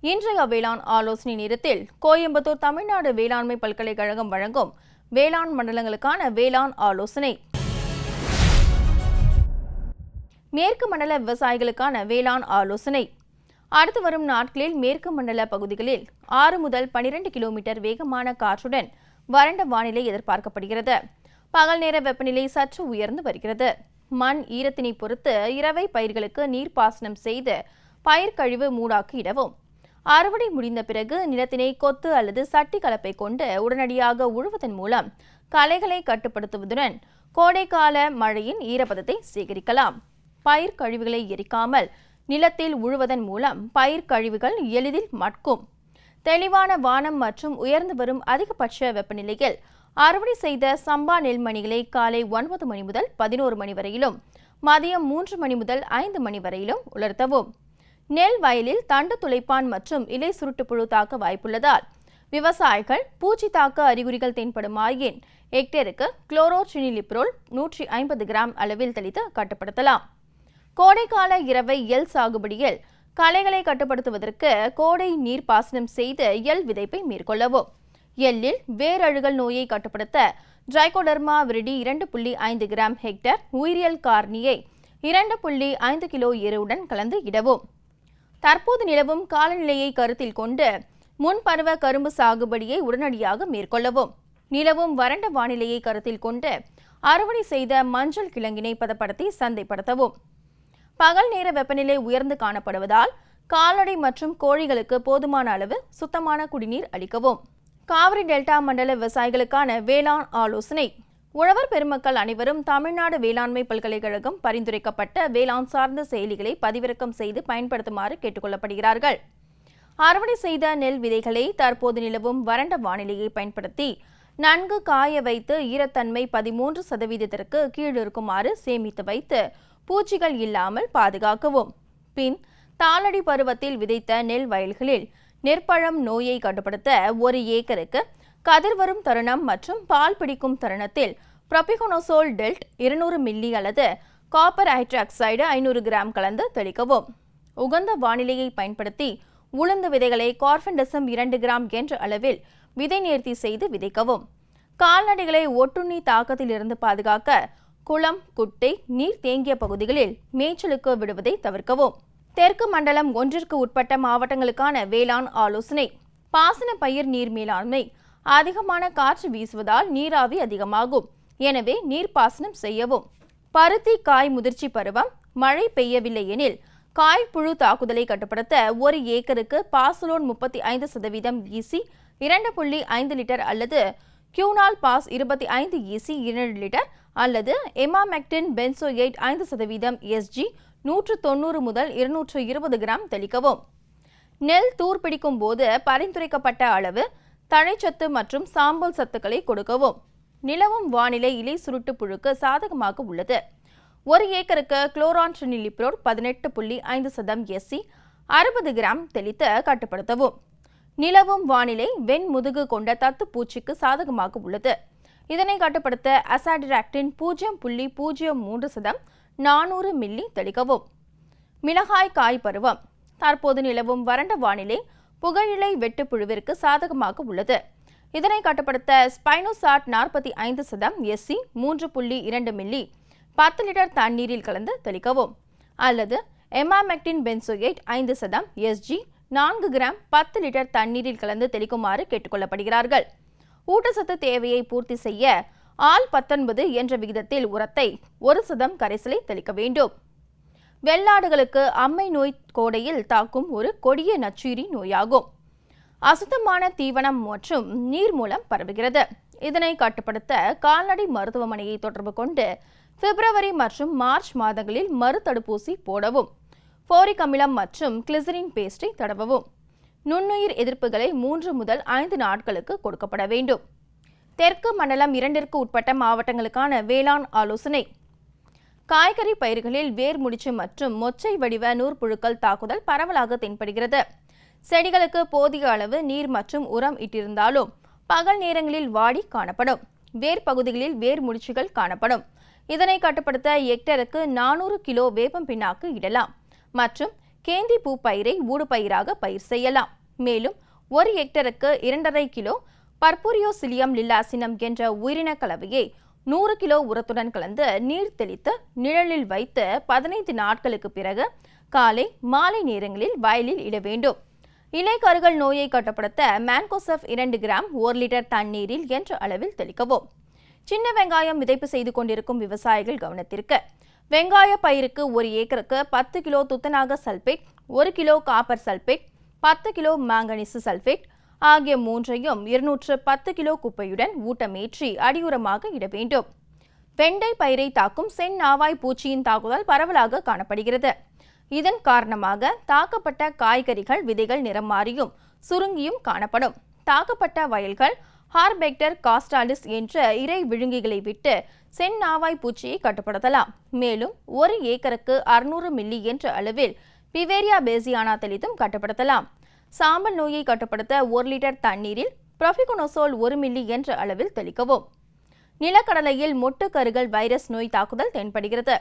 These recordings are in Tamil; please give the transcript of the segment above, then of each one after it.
இன்றைய வேளாண் ஆலோசனை நேரத்தில் கோயம்புத்தூர் தமிழ்நாடு வேளாண்மை பல்கலைக்கழகம் வழங்கும் வேளாண் மண்டலங்களுக்கான வேளாண் ஆலோசனை. மேற்கு மண்டல விவசாயிகளுக்கான வேளாண் ஆலோசனை. அடுத்து வரும் நாட்களில் மேற்கு மண்டல பகுதிகளில் 6 முதல் 12 கிலோமீட்டர் வேகமான காற்றுடன் வறண்ட வானிலை எதிர்பார்க்கப்படுகிறது. பகல் நேர வெப்பநிலை சற்று உயர்ந்து வருகிறது. மண் ஈரத்தினை பொறுத்து இரவை பயிர்களுக்கு நீர்ப்பாசனம் செய்து பயிர் கழிவு மூடாக்கு இடவும். அறுவடை முடிந்த பிறகு நிலத்தினை கொத்து அல்லது சட்டி கலப்பை கொண்டு உடனடியாக உழுவதன் மூலம் களைகளை கட்டுப்படுத்துவதுடன் கோடைக்கால மழையின் ஈரப்பதத்தை சேகரிக்கலாம். பயிர் கழிவுகளை எரிக்காமல் நிலத்தில் உழுவதன் மூலம் பயிர் கழிவுகள் எளிதில் மட்கும். தெளிவான வானம் மற்றும் உயர்ந்து வரும் அதிகபட்ச வெப்பநிலையில் அறுவடை செய்த சம்பா நெல்மணிகளை காலை 9 மணி முதல் 11 மணி வரையிலும் மதியம் 3 மணி முதல் 5 மணி வரையிலும் உலர்த்தவும். நெல் வயலில் தண்டு துளைப்பான் மற்றும் இலை சுருட்டுப்புழு தாக்க வாய்ப்புள்ளதால் விவசாயிகள் பூச்சி தாக்க அறிகுறிகள் தென்படுமாயின் ஹெக்டேருக்கு குளோரோசினிலிப்ரோல் 150 கிராம் அளவில் தெளித்து கட்டுப்படுத்தலாம். கோடைக்கால இரவை எள் சாகுபடியில் களைகளை கட்டுப்படுத்துவதற்கு கோடை நீர் பாசனம் செய்து எள் விதைப்பை மேற்கொள்ளவும். எள்ளில் வேரழுகல் நோயை கட்டுப்படுத்த ட்ரைகோடர்மா விரிடி 2.5 கிராம் ஹெக்டேர் உயிரியல் காரணியை 2.5 கிலோ எருவுடன் கலந்து இடவும். தற்போது நிலவும் காலநிலையை கருத்தில் கொண்டு முன்பருவ கரும்பு சாகுபடியை உடனடியாக மேற்கொள்ளவும். நிலவும் வறண்ட வானிலையை கருத்தில் கொண்டு அறுவடை செய்த மஞ்சள் கிழங்கினை பதப்படுத்தி சந்தைப்படுத்தவும். பகல் நேர வெப்பநிலை உயர்ந்து காணப்படுவதால் கால்நடை மற்றும் கோழிகளுக்கு போதுமான அளவு சுத்தமான குடிநீர் அளிக்கவும். காவிரி டெல்டா மண்டல விவசாயிகளுக்கான வேளாண் ஆலோசனை. உழவர் பெருமக்கள் அனைவரும் தமிழ்நாடு வேளாண்மை பல்கலைக்கழகம் பரிந்துரைக்கப்பட்ட வேளாண் சார்ந்த செயலிகளை பதிவிறக்கம் செய்து பயன்படுத்துமாறு கேட்டுக்கொள்ளப்படுகிறார்கள். அறுவடை செய்த நெல் விதைகளை தற்போது நிலவும் வறண்ட வானிலையை பயன்படுத்தி நன்கு காய வைத்து ஈரத்தன்மை 13% கீழ் இருக்குமாறு சேமித்து வைத்து பூச்சிகள் இல்லாமல் பாதுகாக்கவும். பின் தாளடி பருவத்தில் விதைத்த நெல் வயல்களில் நெற்பழம் நோயை கட்டுப்படுத்த 1 ஏக்கருக்கு கதிர் வரும் தருணம் மற்றும் பால் பிடிக்கும் தருணத்தில் புரோபிகோனோசோல் டெல்ட் 200 மில்லி அல்லது காப்பர் ஹைட்ராக்சைடு 500 கிராம் கலந்து தெளிக்கவும். உகந்த வானிலையை பயன்படுத்தி உளுந்து விதைகளை கார்பன்டசம் 2 கிராம் என்ற அளவில் விதை நேர்த்தி செய்து விதைக்கவும். கால்நடைகளை ஒட்டுண்ணி தாக்கத்தில் இருந்து பாதுகாக்க குளம், குட்டை, நீர் தேங்கிய பகுதிகளில் மேய்ச்சலுக்கு விடுவதை தவிர்க்கவும். தெற்கு மண்டலம் 1ற்கு உட்பட்ட மாவட்டங்களுக்கான வேளாண் ஆலோசனை. பாசன பயிர் நீர் மேலாண்மை. அதிகமான காற்று வீசுவதால் நீராவி அதிகமாகும். எனவே நீர்ப்பாசனம் செய்யவும். பருத்தி காய் முதிர்ச்சி பருவம். மழை பெய்யவில்லை எனில் காய் புழு தாக்குதலை கட்டுப்படுத்த 1 ஏக்கருக்கு பாசலோன் 35% ஈசி 2.5 லிட்டர் அல்லது கியூனால் பாஸ் 25 ஈசி 2 லிட்டர் அல்லது எமாமெக்டின் பென்சோயேட் 5% எஸ்ஜி 190 முதல் 220 கிராம் தெளிக்கவும். நெல் தூர் பிடிக்கும் போது பரிந்துரைக்கப்பட்ட அளவு தழைச்சத்து மற்றும் சாம்பல் சத்துக்களை கொடுக்கவும். நிலவும் வானிலை இலை சுருட்டு புழுக்கு சாதகமாக உள்ளது. 1 ஏக்கருக்கு குளோரான்ட்ரினிலிப்ரோல் 18.5% எஸ்சி 60 கிராம் தெளித்து கட்டுப்படுத்தவும். நிலவும் வானிலை வெண்முதுகு கொண்ட தத்து பூச்சிக்கு சாதகமாக உள்ளது. இதனை கட்டுப்படுத்த அசாடிராக்டின் 0.03% 400 மில்லி தெளிக்கவும். மிளகாய் காய் பருவம். தற்போது நிலவும் வறண்ட வானிலை புகையிலை வெட்டுப்புழுவிற்கு சாதகமாக உள்ளது. இதனை கட்டுப்படுத்த ஸ்பைனோசாட் 45% எஸ்சி 3.2 மில்லி 10 லிட்டர் தண்ணீரில் கலந்து தெளிக்கவும். அல்லது emamectin benzoate 5% SG 4 gram 10 litre தண்ணீரில் கலந்து தெளிக்குமாறு கேட்டுக்கொள்ளப்படுகிறார்கள். ஊட்டச்சத்து தேவையை பூர்த்தி செய்ய ஆல் 19 என்ற விகிதத்தில் உரத்தை 1% கரைசலை தெளிக்க வேண்டும். வெள்ளாடுகளுக்கு அம்மை நோய் கோடையில் தாக்கும் ஒரு கொடிய நச்சுயிரி நோயாகும். அசுத்தமான தீவனம் மற்றும் நீர் மூலம் பரவுகிறது. இதனை கட்டுப்படுத்த கால்நடை மருத்துவமனையை தொடர்பு கொண்டு பிப்ரவரி மற்றும் மார்ச் மாதங்களில் மறுதடுப்பூசி போடவும். போரிக் அமிலம் மற்றும் கிளிசரின் பேஸ்டை தடவவும். நுண்ணுயிர் எதிர்ப்புகளை 3 முதல் 5 நாட்களுக்கு கொடுக்கப்பட வேண்டும். தெற்கு மண்டலம் 2ற்கு உட்பட்ட மாவட்டங்களுக்கான வேளாண் ஆலோசனை. காய்கறி பயிர்களில் வேர் முடிச்சு மற்றும் மொச்சை வடிவ நூற்புழுக்கள் தாக்குதல் பரவலாக தென்படுகிறது. செடிகளுக்கு போதிய அளவு நீர் மற்றும் உரம் இட்டிருந்தாலும் பகல் நேரங்களில் வாடி காணப்படும். வேர் பகுதிகளில் வேர் முடிச்சுகள் காணப்படும். இதனை கட்டுப்படுத்த ஹெக்டருக்கு 400 கிலோ வேப்பம் பிண்ணாக்கு இடலாம் மற்றும் கேந்தி பூ பயிரை ஊடுபயிராக பயிர் செய்யலாம். மேலும் 1 ஹெக்டருக்கு 2.5 கிலோ பர்பூரியோசிலியம் லில்லாசினம் என்ற உயிரின கலவையை 100 கிலோ உரத்துடன் கலந்து நீர் தெளித்து நிழலில் வைத்து 15 நாட்களுக்கு பிறகு காலை மாலை நேரங்களில் வயலில் இட வேண்டும். இலைக்கருகள் நோயை கட்டுப்படுத்த மேன்கோசெப் 2 கிராம் 1 லிட்டர் தண்ணீரில் என்ற அளவில் தெளிக்கவும். சின்ன வெங்காயம் விதைப்பு செய்து கொண்டிருக்கும் விவசாயிகள் கவனத்திற்கு, வெங்காய பயிருக்கு 1 ஏக்கருக்கு 10 கிலோ துத்தநாக sulphate, 1 kilo copper sulphate, 10 kilo manganese sulphate ஆகிய மூன்றையும் 210 கிலோ குப்பையுடன் ஊட்டமேற்றி அடியுரமாக இட வேண்டும். வெண்டை பயிரை தாக்கும் செந்நாவாய் பூச்சியின் தாக்குதல் பரவலாக காணப்படுகிறது. இதன் காரணமாக தாக்கப்பட்ட காய்கறிகள் விதைகள் நிறம் மாறியும் சுருங்கியும் காணப்படும். தாக்கப்பட்ட வயல்கள் ஹார்பெக்டர் காஸ்டாலிஸ் என்ற இறை விழுங்கிகளை விட்டு செந்நாவாய் பூச்சியை கட்டுப்படுத்தலாம். மேலும் 1 ஏக்கருக்கு 600 மில்லி என்ற அளவில் பிவேரியா பேசியானா தெளித்தும் கட்டுப்படுத்தலாம். சாம்பல் நோயை கட்டுப்படுத்த 1 லிட்டர் தண்ணீரில் புரோபிகோனோசோல் 1 மில்லி என்ற அளவில் தெளிக்கவும். நிலக்கடலையில் மொட்டுக்கருகள் வைரஸ் நோய் தாக்குதல் தென்படுகிறது.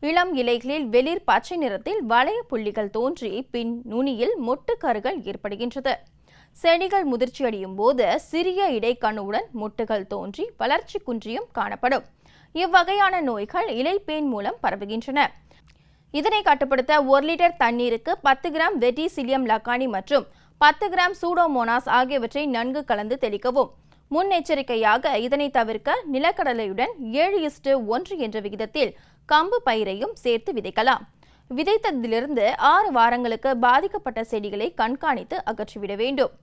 இளம் இலைகளில் வெளிர் பச்சை நிறத்தில் வளைய புள்ளிகள் தோன்றி பின் நுனியில் மொட்டுக்கருகள் ஏற்படுகின்றது. செடிகள் முதிர்ச்சியடையும் போது சிறிய இடைக்கண்ணுடன் மொட்டுகள் தோன்றி வளர்ச்சி குன்றியும் காணப்படும். இவ்வகையான நோய்கள் இலைப்பேன் மூலம் பரவுகின்றன. இதனை கட்டுப்படுத்த 1 லிட்டர் தண்ணீருக்கு 10 கிராம் வெட்டிசிலியம் லக்கானி மற்றும் 10 கிராம் சூடோமோனாஸ் ஆகியவற்றை நன்கு கலந்து தெளிக்கவும். முன்னெச்சரிக்கையாக இதனை தவிர்க்க நிலக்கடலையுடன் 7:1 என்ற விகிதத்தில் கம்பு பயிரையும் சேர்த்து விதைக்கலாம். விதைத்ததிலிருந்து 6 வாரங்களுக்கு பாதிக்கப்பட்ட செடிகளை கண்காணித்து அகற்றிவிட வேண்டும்.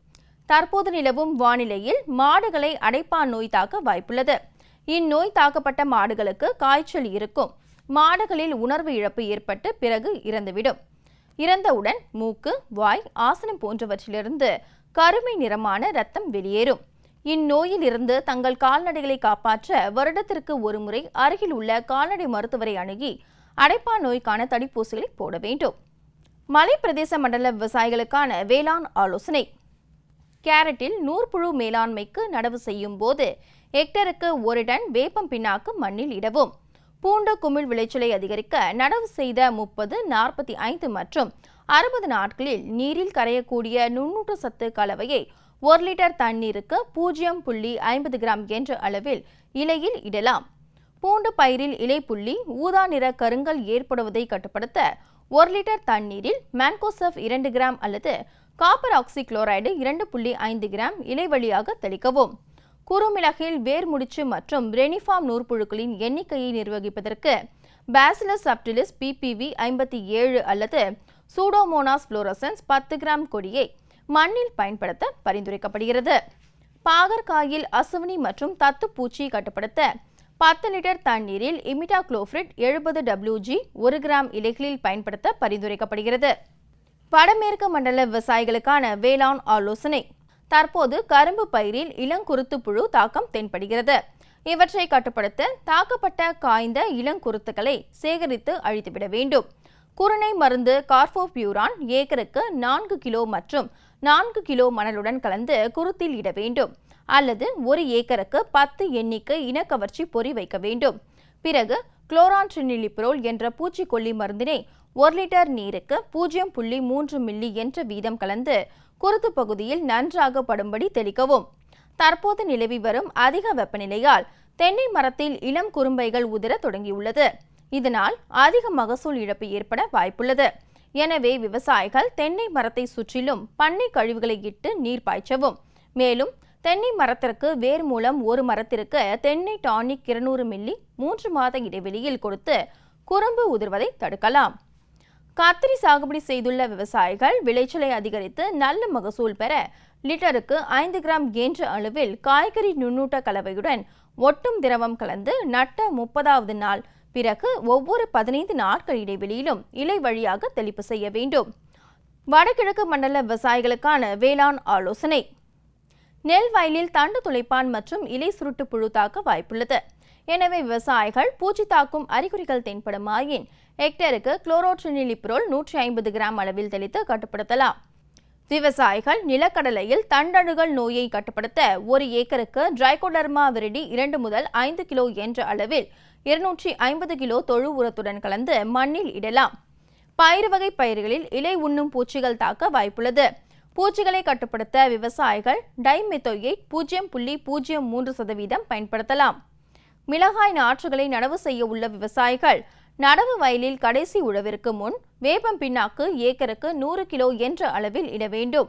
தற்போது நிலவும் வானிலையில் மாடுகளை அடைப்பான் நோய் தாக்க வாய்ப்புள்ளது. இந்நோய் தாக்கப்பட்ட மாடுகளுக்கு காய்ச்சல் இருக்கும். மாடுகளில் உணர்வு இழப்பு ஏற்பட்டு பிறகு இறந்துவிடும். இறந்தவுடன் மூக்கு, வாய், ஆசனம் போன்றவற்றிலிருந்து கருமை நிறமான இரத்தம் வெளியேறும். இந்நோயில் இருந்து தங்கள் கால்நடைகளை காப்பாற்ற வருடத்திற்கு ஒருமுறை அருகில் உள்ள கால்நடை மருத்துவரை அணுகி அடைப்பான் நோய்க்கான தடுப்பூசிகளை போட வேண்டும். மலை பிரதேச மண்டல விவசாயிகளுக்கான வேளாண் ஆலோசனை. கேரட்டில் நூற்புழு மேலாண்மைக்கு நடவு செய்யும் போது ஹெக்டருக்கு 1 டன் வேப்பம் பிண்ணாக்கு மண்ணில் இடவும். பூண்டு குமிழ் விளைச்சலை அதிகரிக்க நடவு செய்த 30, 45 மற்றும் 60 நாட்களில் நீரில் கரையக்கூடிய நுண்ணூட்ட சத்து கலவையை 1 லிட்டர் தண்ணீருக்கு 0.50 கிராம் என்ற அளவில் இலையில் இடலாம். பூண்டு பயிரில் இலைப்புள்ளி, ஊதா நிற கருங்கல் ஏற்படுவதை கட்டுப்படுத்த 1 லிட்டர் தண்ணீரில் மேன்கோசெப் 2 கிராம் அல்லது காப்பர் ஆக்சி குளோரைடு 2.5 கிராம் இலை வழியாக தெளிக்கவும். குறுமிளகில் வேர்முடிச்சு மற்றும் ரெனிஃபார்ம் நூற்புழுக்களின் எண்ணிக்கையை நிர்வகிப்பதற்கு பேசிலஸ் சப்டிலிஸ் PPV 57 அல்லது சூடோமோனாஸ் புளோரசன்ஸ் 10 கிராம் கொடியை மண்ணில் பயன்படுத்த பரிந்துரைக்கப்படுகிறது. பாகற்காயில் அசுவினி மற்றும் தத்துப்பூச்சி கட்டுப்படுத்த 10 லிட்டர் தண்ணீரில் இமிடாக்ளோபிரிட் 70 WG 1 கிராம் இலைகளில் பயன்படுத்த பரிந்துரைக்கப்படுகிறது. வடமேற்கு மண்டல விவசாயிகளுக்கான வேளாண் ஆலோசனை. தற்போது கரும்பு பயிரில் இளங்குருத்து புழு தாக்கம் தென்படுகிறது. இவற்றை கட்டுப்படுத்த தாக்கப்பட்ட காய்ந்த இளங்குருத்துக்களை சேகரித்து அழித்துவிட வேண்டும். குருணை மருந்து கார்போபியூரான் ஏக்கருக்கு 4 கிலோ மற்றும் 4 கிலோ மணலுடன் கலந்து குருத்தில் இட வேண்டும். அல்லது 1 ஏக்கருக்கு 10 எண்ணிக்கை இனக்கவர்ச்சி பொறி வைக்க வேண்டும். பிறகு குளோரான்ட்ரினிலிப்ரோல் என்ற பூச்சிக்கொல்லி மருந்தினை 1 லிட்டர் நீருக்கு 0.3 மில்லி என்ற வீதம் கலந்து குருத்து பகுதியில் நன்றாக படும்படி தெளிக்கவும். தற்போது நிலவி வரும் அதிக வெப்பநிலையால் தென்னை மரத்தில் இளம் குறும்பைகள் உதிர தொடங்கியுள்ளது. இதனால் அதிக மகசூல் இழப்பு ஏற்பட வாய்ப்புள்ளது. எனவே விவசாயிகள் தென்னை மரத்தை சுற்றிலும் பண்ணை கழிவுகளை இட்டு நீர் பாய்ச்சவும். மேலும் தென்னை மரத்திற்கு வேர் மூலம் ஒரு மரத்திற்கு தென்னை டானிக் 200 மில்லி 3 மாத இடைவெளியில் கொடுத்து குறும்பு உதிர்வதை தடுக்கலாம். கத்திரி சாகுபடி செய்துள்ள விவசாயிகள் விளைச்சலை அதிகரித்து நல்ல மகசூல் பெற லிட்டருக்கு 5 கிராம் என்ற அளவில் காய்கறி நுண்ணூட்ட கலவையுடன் ஒட்டும் திரவம் கலந்து நட்ட 30வது நாள் பிறகு ஒவ்வொரு 15 நாட்கள் இடைவெளியிலும் இலை வழியாக தெளிப்பு செய்ய வேண்டும். வடகிழக்கு மண்டல விவசாயிகளுக்கான வேளாண் ஆலோசனை. நெல் வயலில் தண்டு துளைப்பான் மற்றும் இலை சுருட்டு புழு தாக்க வாய்ப்புள்ளது. எனவே விவசாயிகள் பூச்சி தாக்கும் அறிகுறிகள் தென்படுமாயின் ஹெக்டருக்கு குளோரோட்ரினிலிப்ரோல் 150 கிராம் அளவில் தெளித்து கட்டுப்படுத்தலாம். விவசாயிகள் நிலக்கடலையில் தண்டழுகல் நோயை கட்டுப்படுத்த 1 ஏக்கருக்கு ட்ரைகோடர்மா விரிடி 2 முதல் 5 கிலோ என்ற அளவில் 250 கிலோ தொழு உரத்துடன் கலந்து மண்ணில் இடலாம். பயிர் வகை பயிர்களில் இலை உண்ணும் பூச்சிகள் தாக்க வாய்ப்புள்ளது. பூச்சிகளை கட்டுப்படுத்த விவசாயிகள் டைமெத்தோயேட் 0.03% பயன்படுத்தலாம். மிளகாய் நாற்றுகளை நடவு செய்ய உள்ள விவசாயிகள் நடவு வயலில் கடைசி உழவிற்கு முன் வேப்பம் பிண்ணாக்கு ஏக்கருக்கு 100 கிலோ என்ற அளவில் இட வேண்டும்.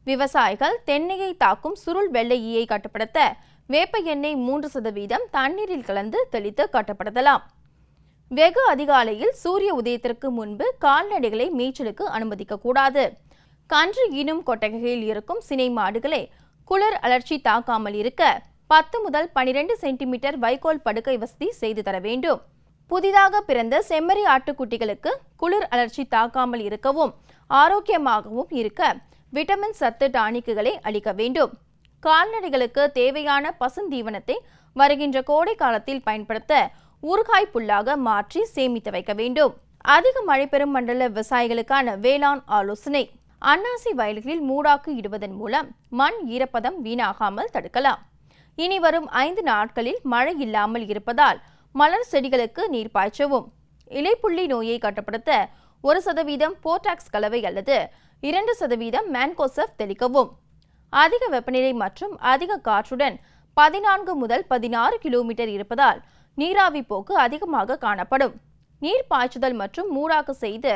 விவசாயிகள் தென்னையை தாக்கும் சுருள் வெள்ளை ஈயை கட்டுப்படுத்த வேப்ப எண்ணெய் 3% தண்ணீரில் கலந்து தெளித்து கட்டுப்படுத்தலாம். வெகு அதிகாலையில் சூரிய உதயத்திற்கு முன்பு கால்நடைகளை மேய்ச்சலுக்கு அனுமதிக்கக்கூடாது. கன்று ஈனும் கொட்டகையில் இருக்கும் சினை மாடுகளை குளிர் அலர்ச்சி தாக்காமல் இருக்க 10 முதல் 12 சென்டிமீட்டர் வைக்கோல் படுக்கை வசதி செய்து தர வேண்டும். புதிதாக பிறந்த செம்மறி ஆட்டுக்குட்டிகளுக்கு குளிர் அலர்ச்சி தாக்காமல் இருக்கவும் ஆரோக்கியமாகவும் இருக்க விட்டமின் சத்து டானிக்குகளை அளிக்க வேண்டும். கால்நடைகளுக்கு தேவையான பசுந்தீவனத்தை வருகின்ற கோடை காலத்தில் பயன்படுத்த ஊறுகாய் புல்லாக மாற்றி சேமித்து வைக்க வேண்டும். அதிக மழை பெறும் மண்டல விவசாயிகளுக்கான வேளாண் ஆலோசனை. அன்னாசி வயல்களில் மூடாக்கு இடுவதன் மூலம் மண் ஈரப்பதம் வீணாகாமல் தடுக்கலாம். இனி வரும் 5 நாட்களில் மழை இல்லாமல் இருப்பதால் மலர் செடிகளுக்கு நீர் பாய்ச்சவும். இலைப்புள்ளி நோயை கட்டுப்படுத்த 1% போட்டாக்ஸ் கலவை அல்லது 2% மேன்கோசெப் தெளிக்கவும். அதிக வெப்பநிலை மற்றும் அதிக காற்றுடன் 14 முதல் 16 கிலோமீட்டர் இருப்பதால் நீராவி போக்கு அதிகமாக காணப்படும். நீர் பாய்ச்சுதல் மற்றும் மூடாக்கு செய்து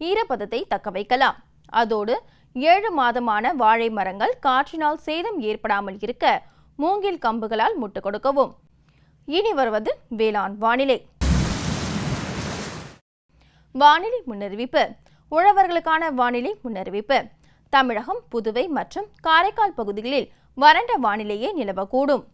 ஈரப்பதத்தை தக்க வைக்கலாம். அதோடு 7 மாதமான வாழை மரங்கள் காற்றினால் சேதம் ஏற்படாமல் இருக்க மூங்கில் கம்புகளால் முட்டு கொடுக்கவும். இனி வருவது வேளாண் வானிலை. வானிலை முன்னறிவிப்பு. உழவர்களுக்கான வானிலை முன்னறிவிப்பு. தமிழகம், புதுவை மற்றும் காரைக்கால் பகுதிகளில் வறண்ட வானிலையே நிலவக்கூடும்.